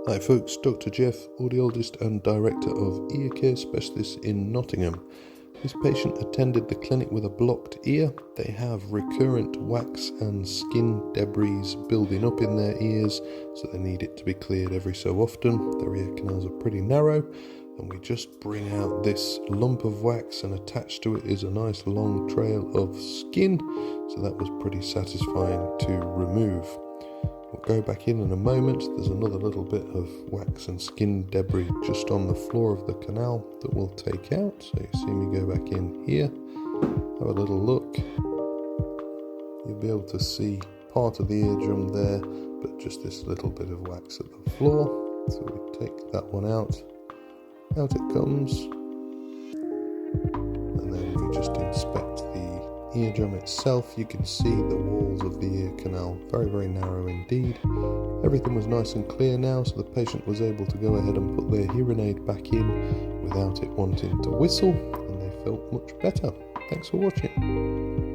Hi folks, Dr. Jeff, audiologist and director of Ear Care Specialists in Nottingham. This patient attended the clinic with a blocked ear. They have recurrent wax and skin debris building up in their ears, so they need it to be cleared every so often. Their ear canals are pretty narrow, and we just bring out this lump of wax, and attached to it is a nice long trail of skin, so that was pretty satisfying to remove. We'll go back in a moment. There's another little bit of wax and skin debris just on the floor of the canal that we'll take out. So you see me go back in here, have a little look. You'll be able to see part of the eardrum there, but just this little bit of wax at the floor. So we take that one out. Out it comes. And then we just inspect the eardrum itself. You can see the walls of the ear canal, very, very narrow indeed. Everything was nice and clear now, so the patient was able to go ahead and put their hearing aid back in without it wanting to whistle, and they felt much better. Thanks for watching.